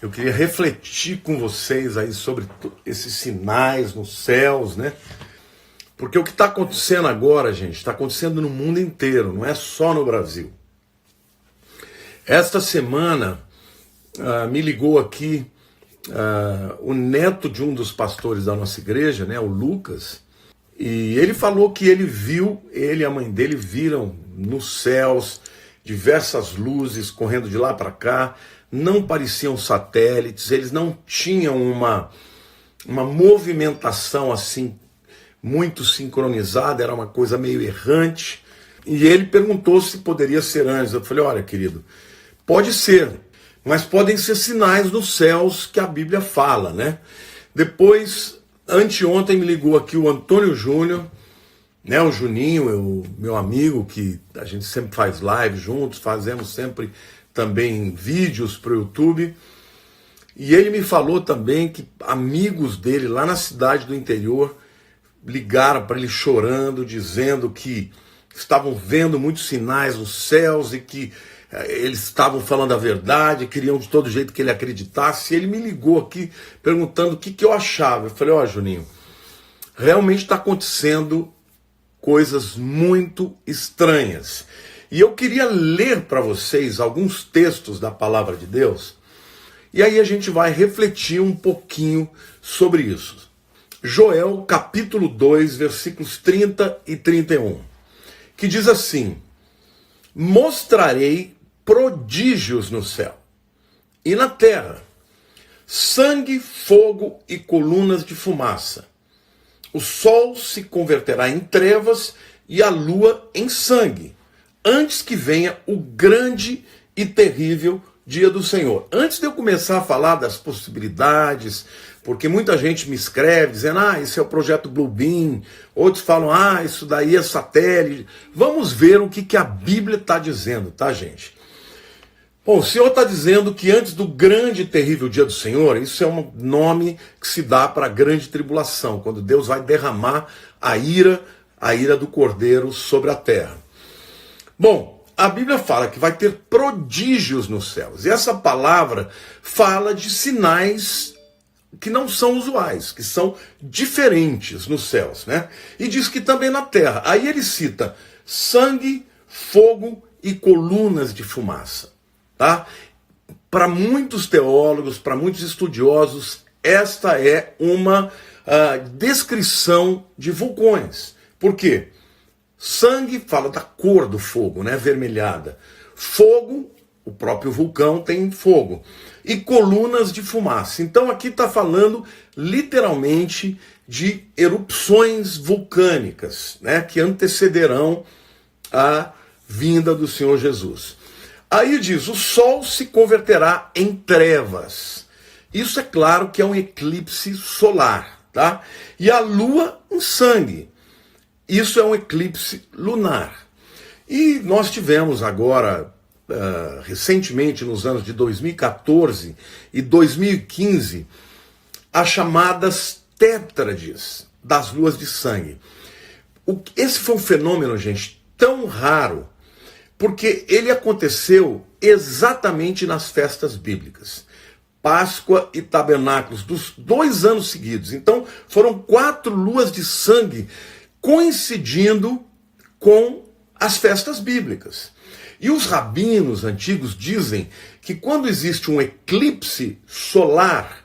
Eu queria refletir com vocês aí sobre esses sinais nos céus, né? Porque o que está acontecendo agora, gente, está acontecendo no mundo inteiro, não é só no Brasil. Esta semana me ligou aqui o neto de um dos pastores da nossa igreja, né, o Lucas, e ele falou que ele e a mãe dele viram nos céus diversas luzes correndo de lá para cá, não pareciam satélites, eles não tinham uma movimentação assim muito sincronizada, era uma coisa meio errante, e ele perguntou se poderia ser anjos. Eu falei, olha, querido, pode ser, mas podem ser sinais nos céus que a Bíblia fala, né? Depois, anteontem me ligou aqui o Antônio Júnior, né, o Juninho, meu amigo, que a gente sempre faz live juntos, fazemos sempre também vídeos para o YouTube, e ele me falou também que amigos dele lá na cidade do interior ligaram para ele chorando, dizendo que estavam vendo muitos sinais nos céus e que eles estavam falando a verdade, queriam de todo jeito que ele acreditasse. E ele me ligou aqui perguntando o que eu achava. Eu falei, ó, Juninho, realmente está acontecendo coisas muito estranhas. E eu queria ler para vocês alguns textos da palavra de Deus, e aí a gente vai refletir um pouquinho sobre isso. Joel, capítulo 2, versículos 30 e 31, que diz assim: mostrarei prodígios no céu e na terra, sangue, fogo e colunas de fumaça. O sol se converterá em trevas e a lua em sangue, antes que venha o grande e terrível dia do Senhor. Antes de eu começar a falar das possibilidades, porque muita gente me escreve dizendo, isso é o projeto Bluebeam, outros falam, isso daí é satélite. Vamos ver o que a Bíblia está dizendo, tá, gente? Bom, o Senhor está dizendo que antes do grande e terrível dia do Senhor, isso é um nome que se dá para a grande tribulação, quando Deus vai derramar a ira do Cordeiro sobre a terra. Bom, a Bíblia fala que vai ter prodígios nos céus, e essa palavra fala de sinais que não são usuais, que são diferentes nos céus, né? E diz que também na terra. Aí ele cita sangue, fogo e colunas de fumaça, tá? Para muitos teólogos, para muitos estudiosos, esta é uma descrição de vulcões. Por quê? Sangue fala da cor do fogo, né? Avermelhada. Fogo, o próprio vulcão tem fogo. E colunas de fumaça. Então aqui está falando literalmente de erupções vulcânicas, né? Que antecederão a vinda do Senhor Jesus. Aí diz, o sol se converterá em trevas. Isso é claro que é um eclipse solar, tá? E a lua em sangue. Isso é um eclipse lunar. E nós tivemos agora, recentemente, nos anos de 2014 e 2015, as chamadas tétrades das luas de sangue. Esse foi um fenômeno, gente, tão raro, porque ele aconteceu exatamente nas festas bíblicas. Páscoa e Tabernáculos, dos 2 anos seguidos. Então, foram 4 luas de sangue coincidindo com as festas bíblicas. E os rabinos antigos dizem que quando existe um eclipse solar,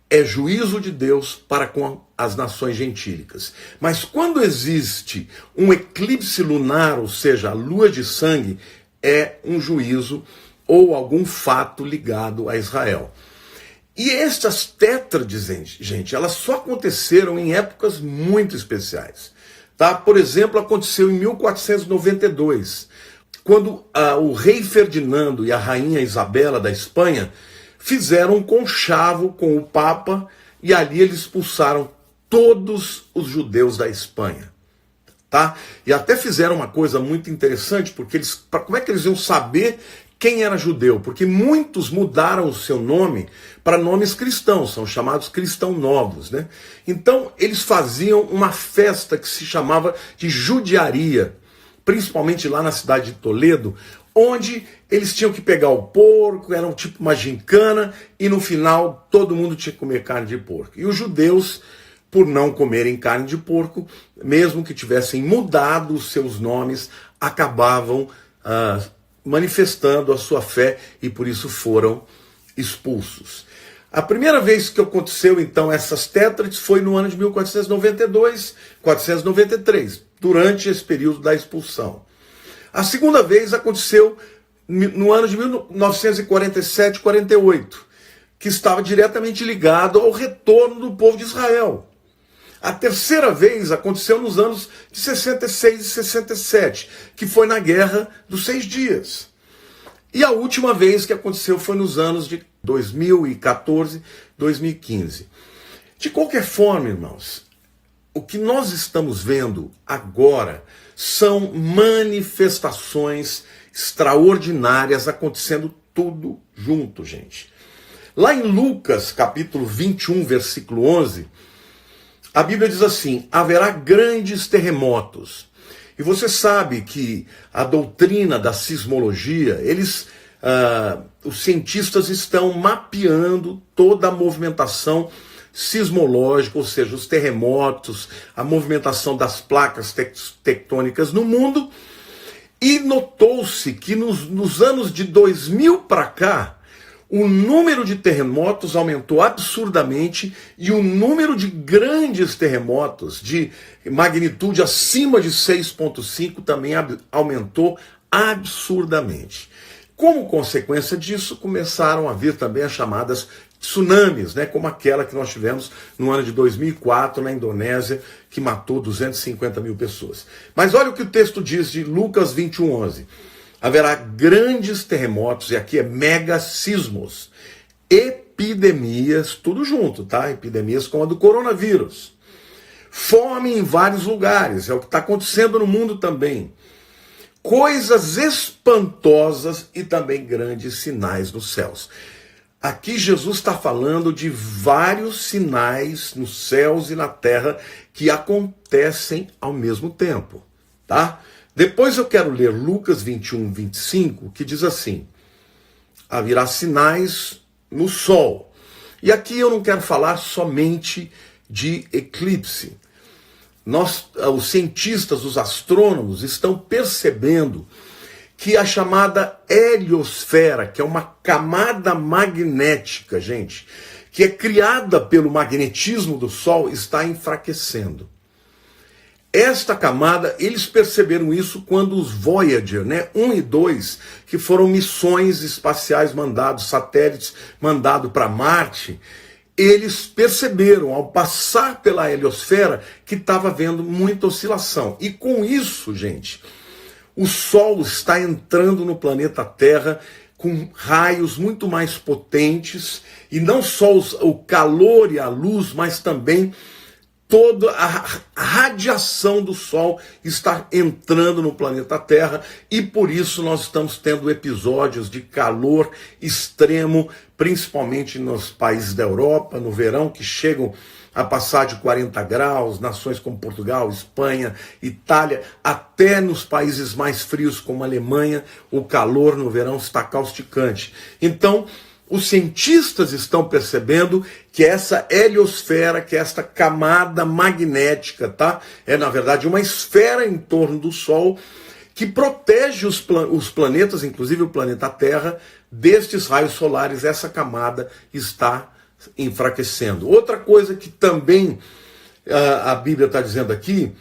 é juízo de Deus para com as nações gentílicas. Mas quando existe um eclipse lunar, ou seja, a lua de sangue, é um juízo ou algum fato ligado a Israel. E estas tétrades, gente, elas só aconteceram em épocas muito especiais. Tá? Por exemplo, aconteceu em 1492, quando o rei Ferdinando e a rainha Isabela da Espanha fizeram um conchavo com o Papa, e ali eles expulsaram todos os judeus da Espanha. Tá? E até fizeram uma coisa muito interessante, porque como é que eles iam saber quem era judeu? Porque muitos mudaram o seu nome para nomes cristãos, são chamados cristãos novos, né? Então eles faziam uma festa que se chamava de judiaria, principalmente lá na cidade de Toledo, onde eles tinham que pegar o porco, era um tipo uma gincana, e no final todo mundo tinha que comer carne de porco. E os judeus, por não comerem carne de porco, mesmo que tivessem mudado os seus nomes, acabavam manifestando a sua fé e por isso foram expulsos. A primeira vez que aconteceu, então, essas tétrades foi no ano de 1492, 493, durante esse período da expulsão. A segunda vez aconteceu no ano de 1947, 48, que estava diretamente ligado ao retorno do povo de Israel. A terceira vez aconteceu nos anos de 66 e 67, que foi na Guerra dos 6 Dias. E a última vez que aconteceu foi nos anos de 2014, 2015. De qualquer forma, irmãos, o que nós estamos vendo agora são manifestações extraordinárias acontecendo tudo junto, gente. Lá em Lucas, capítulo 21, versículo 11, a Bíblia diz assim: haverá grandes terremotos. E você sabe que a doutrina da sismologia, os cientistas estão mapeando toda a movimentação sismológica, ou seja, os terremotos, a movimentação das placas tectônicas no mundo, e notou-se que nos anos de 2000 para cá, o número de terremotos aumentou absurdamente e o número de grandes terremotos de magnitude acima de 6,5 também aumentou absurdamente. Como consequência disso, começaram a vir também as chamadas tsunamis, né, como aquela que nós tivemos no ano de 2004 na Indonésia, que matou 250 mil pessoas. Mas olha o que o texto diz de Lucas 21:11. Haverá grandes terremotos, e aqui é mega sismos, epidemias, tudo junto, tá? Epidemias como a do coronavírus. Fome em vários lugares, é o que está acontecendo no mundo também. Coisas espantosas e também grandes sinais nos céus. Aqui Jesus está falando de vários sinais nos céus e na terra que acontecem ao mesmo tempo, tá? Depois eu quero ler Lucas 21, 25, que diz assim: haverá sinais no sol. E aqui eu não quero falar somente de eclipse. Os cientistas, os astrônomos, estão percebendo que a chamada heliosfera, que é uma camada magnética, gente, que é criada pelo magnetismo do Sol, está enfraquecendo. Esta camada, eles perceberam isso quando os Voyager, 1 e 2, que foram missões espaciais mandados, satélites mandados para Marte, eles perceberam, ao passar pela heliosfera, que estava havendo muita oscilação. E com isso, gente, o Sol está entrando no planeta Terra com raios muito mais potentes, e não só o calor e a luz, mas também toda a radiação do Sol está entrando no planeta Terra, e por isso nós estamos tendo episódios de calor extremo, principalmente nos países da Europa, no verão, que chegam a passar de 40 graus, nações como Portugal, Espanha, Itália, até nos países mais frios como a Alemanha, o calor no verão está causticante. Então, os cientistas estão percebendo que essa heliosfera, que é esta camada magnética, tá? É, na verdade, uma esfera em torno do Sol que protege os planetas, inclusive o planeta Terra, destes raios solares. Essa camada está enfraquecendo. Outra coisa que também a Bíblia está dizendo aqui,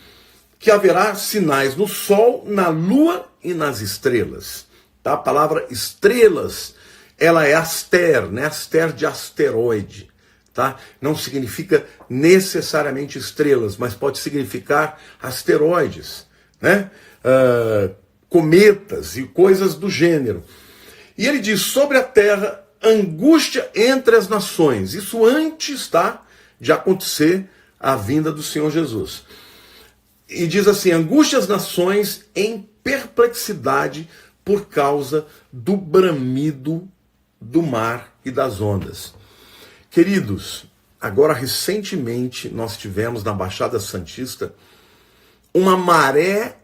que haverá sinais no Sol, na Lua e nas estrelas. Tá? A palavra estrelas, ela é aster, né? Aster de asteroide, tá? Não significa necessariamente estrelas, mas pode significar asteroides, né? Cometas e coisas do gênero. E ele diz: sobre a terra, angústia entre as nações. Isso antes, tá, de acontecer a vinda do Senhor Jesus. E diz assim: angústia às nações em perplexidade por causa do bramido do mar e das ondas. Queridos, agora recentemente nós tivemos na Baixada Santista uma maré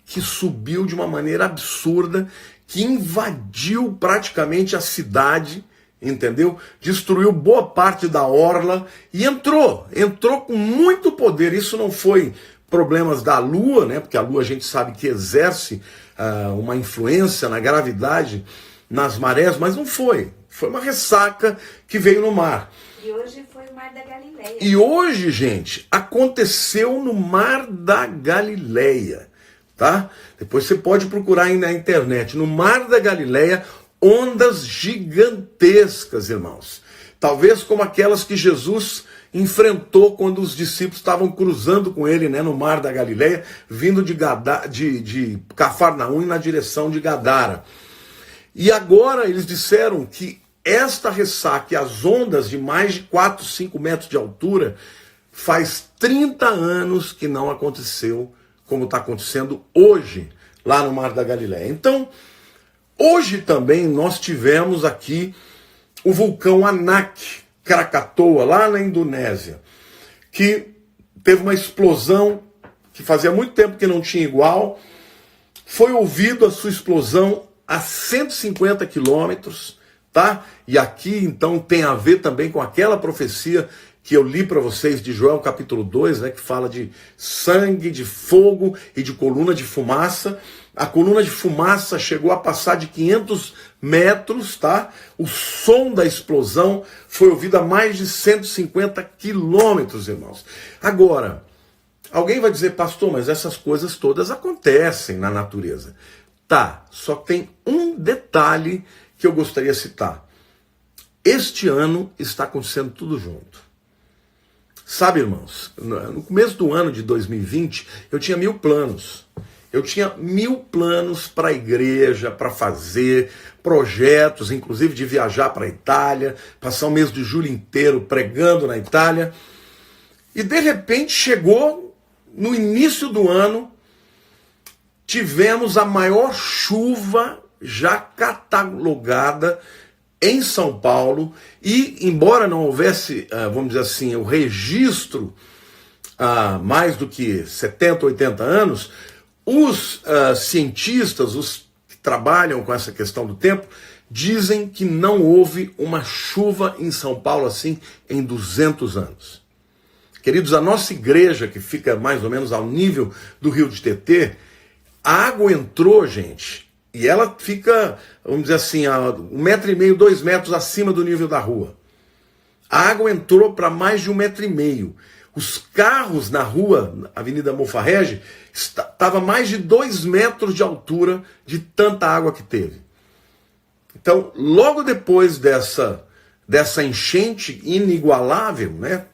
que subiu de uma maneira absurda, que invadiu praticamente a cidade, entendeu? Destruiu boa parte da orla e entrou com muito poder. Isso não foi problemas da Lua, né? Porque a Lua a gente sabe que exerce uma influência na gravidade, nas marés, mas não foi. Foi uma ressaca que veio no mar. E hoje foi o Mar da Galileia. E hoje, gente, aconteceu no Mar da Galileia, tá? Depois você pode procurar aí na internet. No Mar da Galileia, ondas gigantescas, irmãos. Talvez como aquelas que Jesus enfrentou quando os discípulos estavam cruzando com ele, né, no Mar da Galileia, vindo de Cafarnaum na direção de Gadara. E agora eles disseram que esta ressaca e as ondas de mais de 4, 5 metros de altura faz 30 anos que não aconteceu como está acontecendo hoje lá no Mar da Galileia. Então, hoje também nós tivemos aqui o vulcão Anak Krakatoa, lá na Indonésia, que teve uma explosão que fazia muito tempo que não tinha igual. Foi ouvido a sua explosão a 150 quilômetros, tá? E aqui então tem a ver também com aquela profecia que eu li para vocês de Joel capítulo 2, né, que fala de sangue, de fogo e de coluna de fumaça. A coluna de fumaça chegou a passar de 500 metros, tá? O som da explosão foi ouvido a mais de 150 quilômetros, irmãos. Agora, alguém vai dizer, pastor, mas essas coisas todas acontecem na natureza. Tá, só tem um detalhe que eu gostaria de citar. Este ano está acontecendo tudo junto. Sabe, irmãos, no começo do ano de 2020, eu tinha 1000 planos. Eu tinha 1000 planos para a igreja, para fazer projetos, inclusive de viajar para a Itália, passar o mês de julho inteiro pregando na Itália. E de repente chegou no início do ano, tivemos a maior chuva já catalogada em São Paulo, e embora não houvesse, vamos dizer assim, o registro há mais do que 70, 80 anos, os cientistas, os que trabalham com essa questão do tempo, dizem que não houve uma chuva em São Paulo assim em 200 anos. Queridos, a nossa igreja, que fica mais ou menos ao nível do Rio de Tietê, a água entrou, gente, e ela fica, vamos dizer assim, a 1,5 metro, 2 metros acima do nível da rua. A água entrou para mais de 1,5 metro. Os carros na rua, Avenida Mofarrege, estava mais de 2 metros de altura de tanta água que teve. Então, logo depois dessa enchente inigualável, né?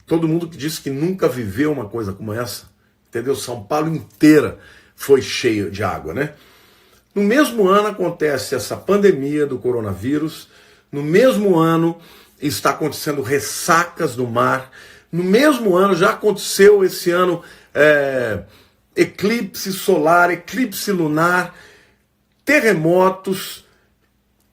Todo mundo que disse que nunca viveu uma coisa como essa, entendeu? São Paulo inteira foi cheia de água, né? No mesmo ano acontece essa pandemia do coronavírus, no mesmo ano está acontecendo ressacas no mar, no mesmo ano já aconteceu esse ano eclipse solar, eclipse lunar, terremotos,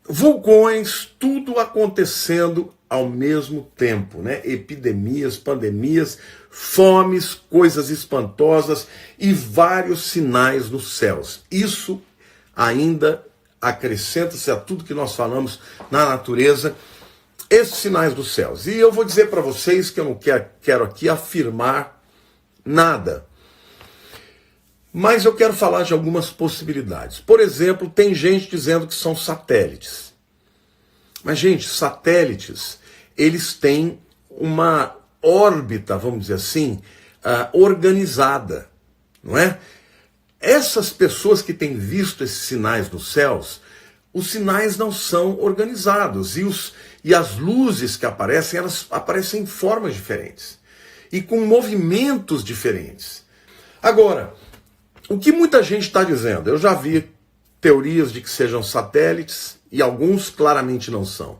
vulcões, tudo acontecendo ao mesmo tempo, né? Epidemias, pandemias, fomes, coisas espantosas e vários sinais nos céus. Isso ainda acrescenta-se a tudo que nós falamos na natureza, esses sinais dos céus. E eu vou dizer para vocês que eu não quero aqui afirmar nada, mas eu quero falar de algumas possibilidades. Por exemplo, tem gente dizendo que são satélites. Mas, gente, satélites, eles têm uma órbita, vamos dizer assim, organizada, não é? Essas pessoas que têm visto esses sinais nos céus, os sinais não são organizados. E as luzes que aparecem, elas aparecem em formas diferentes. E com movimentos diferentes. Agora, o que muita gente está dizendo? Eu já vi teorias de que sejam satélites, e alguns claramente não são.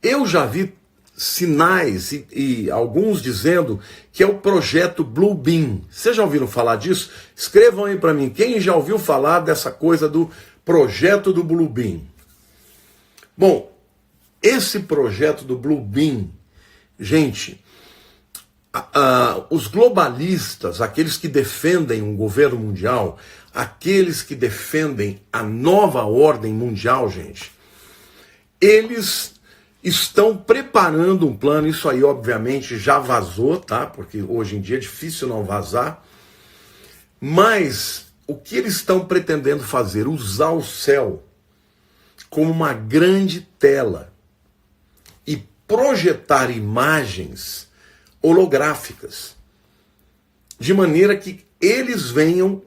Eu já vi sinais e alguns dizendo que é o projeto Blue Beam. Vocês já ouviram falar disso? Escrevam aí para mim, quem já ouviu falar dessa coisa do projeto do Blue Beam? Bom, esse projeto do Blue Beam, gente, Os globalistas, aqueles que defendem um governo mundial, aqueles que defendem a nova ordem mundial, gente, eles estão preparando um plano. Isso aí obviamente já vazou, tá? Porque hoje em dia é difícil não vazar. Mas o que eles estão pretendendo fazer? Usar o céu como uma grande tela e projetar imagens holográficas, de maneira que eles venham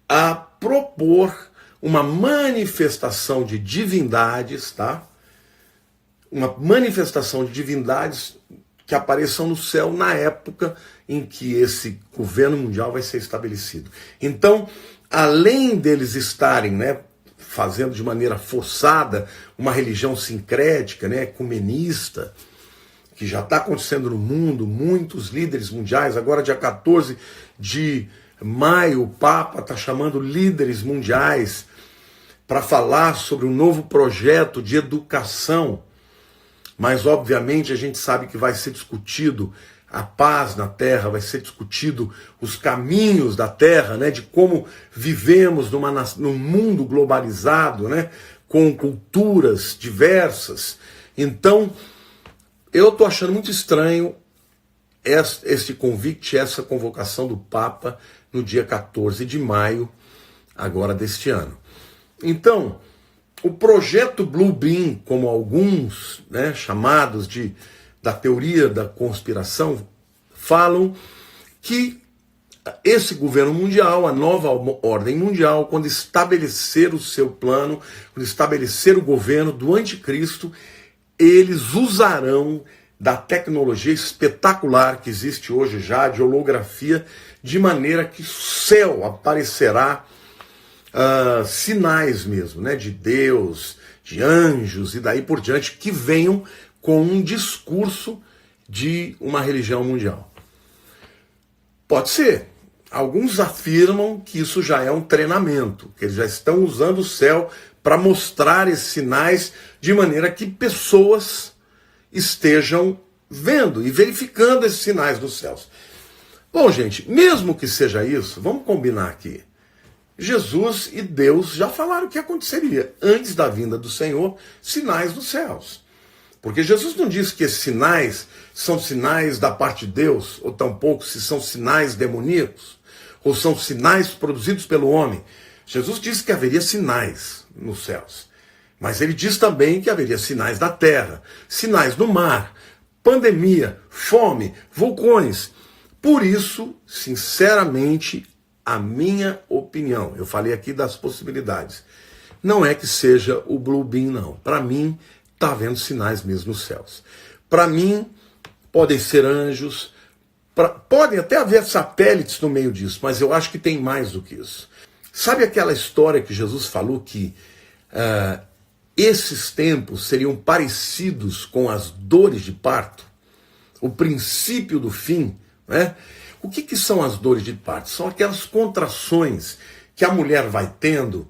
a propor uma manifestação de divindades, tá? Uma manifestação de divindades que apareçam no céu na época em que esse governo mundial vai ser estabelecido. Então, além deles estarem, né, fazendo de maneira forçada uma religião sincrética, né, ecumenista, que já está acontecendo no mundo, muitos líderes mundiais, agora dia 14 de maio, o Papa está chamando líderes mundiais para falar sobre um novo projeto de educação, mas obviamente a gente sabe que vai ser discutido a paz na Terra, vai ser discutido os caminhos da Terra, né, de como vivemos num mundo globalizado, né, com culturas diversas. Então, eu estou achando muito estranho esse convite, essa convocação do Papa no dia 14 de maio, agora deste ano. Então, o projeto Blue Beam, como alguns, né, chamados da teoria da conspiração, falam que esse governo mundial, a nova ordem mundial, quando estabelecer o seu plano, quando estabelecer o governo do anticristo, eles usarão da tecnologia espetacular que existe hoje já, de holografia, de maneira que o céu aparecerá sinais mesmo, né, de Deus, de anjos e daí por diante, que venham com um discurso de uma religião mundial. Pode ser. Alguns afirmam que isso já é um treinamento, que eles já estão usando o céu para mostrar esses sinais de maneira que pessoas estejam vendo e verificando esses sinais dos céus. Bom, gente, mesmo que seja isso, vamos combinar aqui. Jesus e Deus já falaram o que aconteceria antes da vinda do Senhor, sinais dos céus. Porque Jesus não disse que esses sinais são sinais da parte de Deus, ou tampouco se são sinais demoníacos, ou são sinais produzidos pelo homem. Jesus disse que haveria sinais nos céus. Mas ele diz também que haveria sinais da terra, sinais no mar, pandemia, fome, vulcões. Por isso, sinceramente, a minha opinião, eu falei aqui das possibilidades, não é que seja o Blue Beam, não. Para mim, está havendo sinais mesmo nos céus. Para mim, podem ser anjos, podem até haver satélites no meio disso, mas eu acho que tem mais do que isso. Sabe aquela história que Jesus falou que esses tempos seriam parecidos com as dores de parto? O princípio do fim, né? O que são as dores de parto? São aquelas contrações que a mulher vai tendo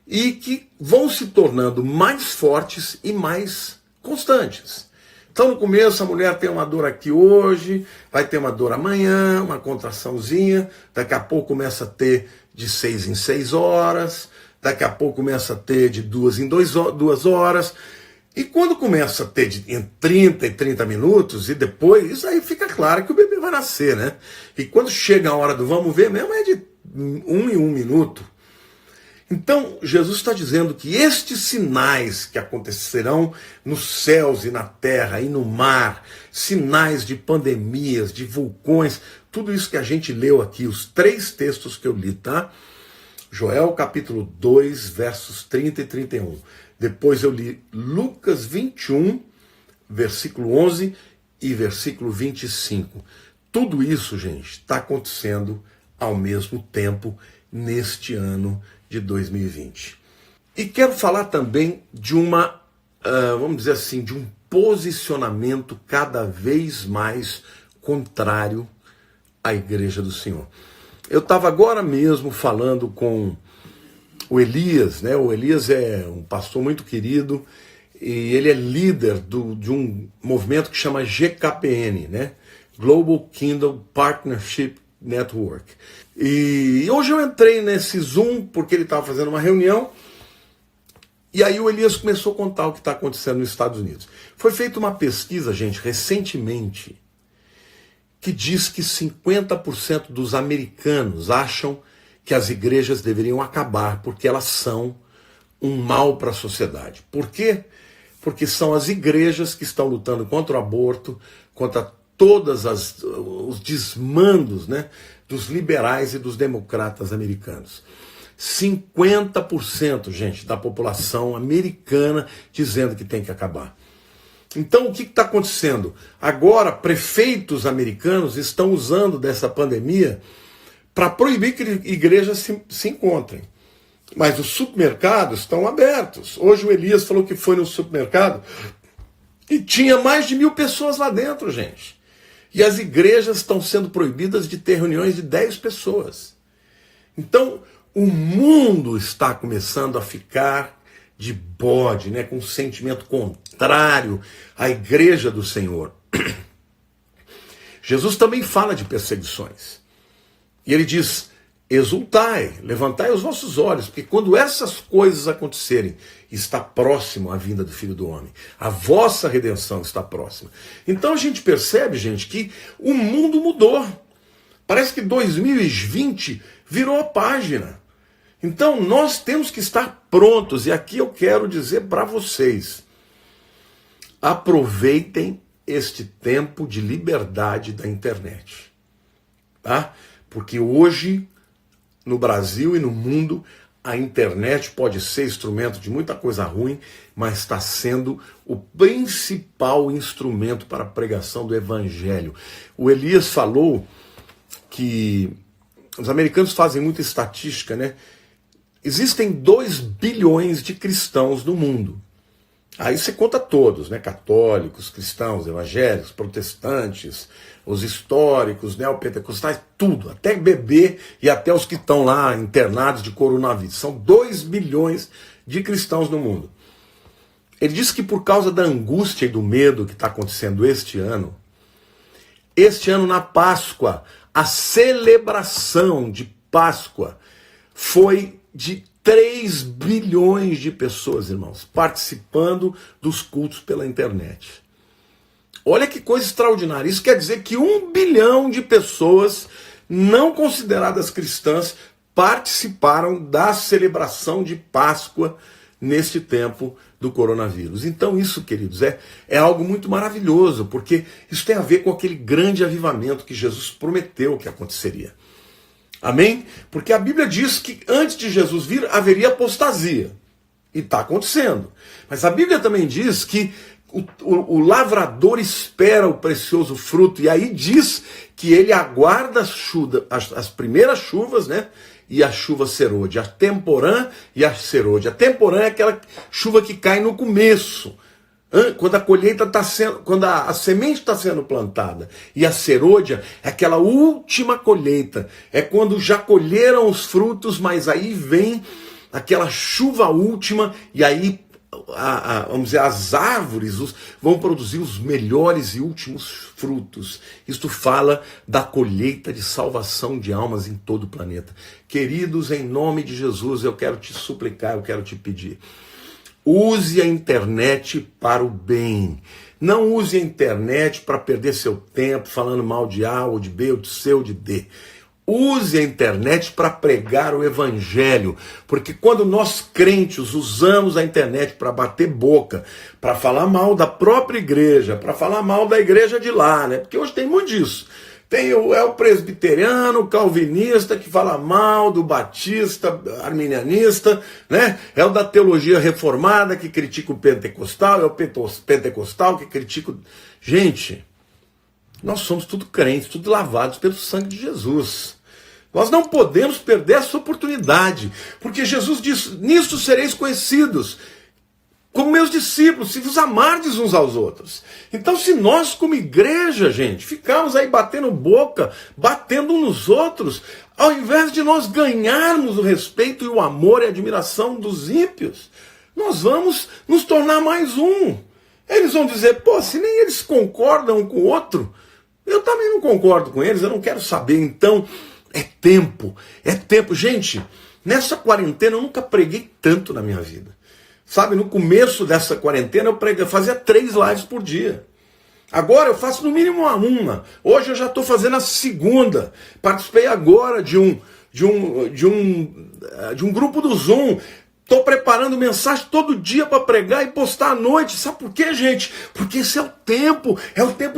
e que vão se tornando mais fortes e mais constantes. Então, no começo, a mulher tem uma dor aqui hoje, vai ter uma dor amanhã, uma contraçãozinha, daqui a pouco começa a ter de 6 em 6 horas, daqui a pouco começa a ter de 2 em 2 horas, e quando começa a ter em 30 e 30 minutos, e depois, isso aí fica claro que o bebê vai nascer, né? E quando chega a hora do vamos ver mesmo, é de 1 em 1 minuto. Então, Jesus está dizendo que estes sinais que acontecerão nos céus e na terra e no mar, sinais de pandemias, de vulcões, tudo isso que a gente leu aqui, os 3 textos que eu li, tá? Joel capítulo 2, versos 30 e 31. Depois eu li Lucas 21, versículo 11 e versículo 25. Tudo isso, gente, está acontecendo ao mesmo tempo neste ano de 2020. E quero falar também de vamos dizer assim, de um posicionamento cada vez mais contrário à Igreja do Senhor. Eu estava agora mesmo falando com o Elias, né? O Elias é um pastor muito querido e ele é líder de um movimento que chama GKPN, né? Global Kingdom Partnership Network. E hoje eu entrei nesse Zoom porque ele estava fazendo uma reunião. E aí o Elias começou a contar o que está acontecendo nos Estados Unidos. Foi feita uma pesquisa, gente, recentemente, que diz que 50% dos americanos acham que as igrejas deveriam acabar porque elas são um mal para a sociedade. Por quê? Porque são as igrejas que estão lutando contra o aborto, contra todos os desmandos, né, dos liberais e dos democratas americanos. 50%, gente, da população americana dizendo que tem que acabar. Então, o que está acontecendo? Agora, prefeitos americanos estão usando dessa pandemia para proibir que igrejas se encontrem. Mas os supermercados estão abertos. Hoje o Elias falou que foi no supermercado e tinha mais de 1.000 pessoas lá dentro, gente. E as igrejas estão sendo proibidas de ter reuniões de 10 pessoas. Então, o mundo está começando a ficar de bode, né, com um sentimento contrário à igreja do Senhor. Jesus também fala de perseguições. E ele diz: exultai, levantai os vossos olhos, porque quando essas coisas acontecerem, está próximo a vinda do Filho do Homem. A vossa redenção está próxima. Então a gente percebe, gente, que o mundo mudou. Parece que 2020 virou a página. Então nós temos que estar prontos, e aqui eu quero dizer para vocês: aproveitem este tempo de liberdade da internet, tá? Porque hoje, no Brasil e no mundo, a internet pode ser instrumento de muita coisa ruim, mas está sendo o principal instrumento para a pregação do Evangelho. O Elias falou que os americanos fazem muita estatística, né? Existem 2 bilhões de cristãos no mundo. Aí você conta todos, né? Católicos, cristãos, evangélicos, protestantes, os históricos, neopentecostais, tudo, até bebê e até os que estão lá internados de coronavírus. São 2 bilhões de cristãos no mundo. Ele disse que por causa da angústia e do medo que está acontecendo este ano na Páscoa, a celebração de Páscoa foi de 3 bilhões de pessoas, irmãos, participando dos cultos pela internet. Olha que coisa extraordinária. Isso quer dizer que 1 bilhão de pessoas não consideradas cristãs participaram da celebração de Páscoa neste tempo do coronavírus. Então isso, queridos, é algo muito maravilhoso, porque isso tem a ver com aquele grande avivamento que Jesus prometeu que aconteceria. Amém? Porque a Bíblia diz que antes de Jesus vir haveria apostasia. E está acontecendo. Mas a Bíblia também diz que o lavrador espera o precioso fruto. E aí diz que ele aguarda as primeiras chuvas, né? E a chuva serôdia. A temporã e a serôdia. A temporã é aquela chuva que cai no começo, quando a colheita está sendo, quando a semente está sendo plantada. E a serôdia é aquela última colheita, é quando já colheram os frutos, mas aí vem aquela chuva última, e aí vamos dizer, as árvores vão produzir os melhores e últimos frutos. Isto fala da colheita de salvação de almas em todo o planeta. Queridos, em nome de Jesus, eu quero te suplicar, eu quero te pedir: use a internet para o bem. Não use a internet para perder seu tempo falando mal de A ou de B ou de C ou de D. Use a internet para pregar o Evangelho, porque quando nós crentes usamos a internet para bater boca, para falar mal da própria igreja, para falar mal da igreja de lá, né? Porque hoje tem muito disso. É o presbiteriano, o calvinista que fala mal do batista, arminianista, né? É o da teologia reformada que critica o pentecostal, é o pentecostal que critica o... Gente, nós somos tudo crentes, tudo lavados pelo sangue de Jesus. Nós não podemos perder essa oportunidade, porque Jesus disse: nisto sereis conhecidos como meus discípulos, se vos amardes uns aos outros. Então, se nós como igreja, gente, ficarmos aí batendo boca, batendo uns nos outros, ao invés de nós ganharmos o respeito e o amor e a admiração dos ímpios, nós vamos nos tornar mais um. Eles vão dizer: pô, se nem eles concordam um com o outro, Eu também não concordo com eles, eu não quero saber. Então, é tempo. Gente, nessa quarentena eu nunca preguei tanto na minha vida. Sabe, no começo dessa quarentena eu fazia 3 lives por dia. Agora eu faço no mínimo uma. Hoje eu já estou fazendo a segunda. Participei agora de um grupo do Zoom. Estou preparando mensagem todo dia para pregar e postar à noite. Sabe por quê, gente? Porque esse é o tempo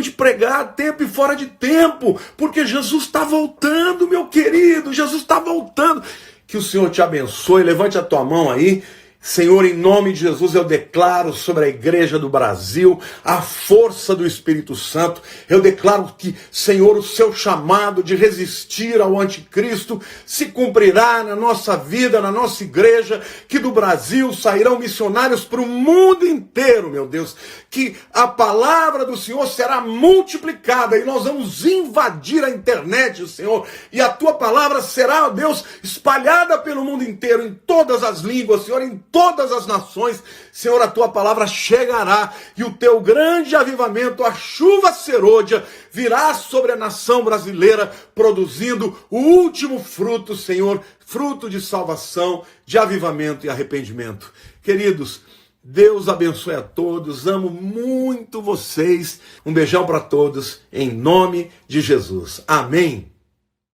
de pregar, tempo e fora de tempo. Porque Jesus está voltando, meu querido, Jesus está voltando. Que o Senhor te abençoe, levante a tua mão aí. Senhor, em nome de Jesus, eu declaro sobre a igreja do Brasil a força do Espírito Santo. Eu declaro que, Senhor, o seu chamado de resistir ao anticristo se cumprirá na nossa vida, na nossa igreja, que do Brasil sairão missionários para o mundo inteiro, meu Deus, que a palavra do Senhor será multiplicada e nós vamos invadir a internet, Senhor, e a tua palavra será, ó Deus, espalhada pelo mundo inteiro, em todas as línguas, Senhor, em todas as nações. Senhor, a tua palavra chegará e o teu grande avivamento, a chuva serôdia, virá sobre a nação brasileira, produzindo o último fruto, Senhor, fruto de salvação, de avivamento e arrependimento. Queridos, Deus abençoe a todos, amo muito vocês. Um beijão para todos, em nome de Jesus. Amém.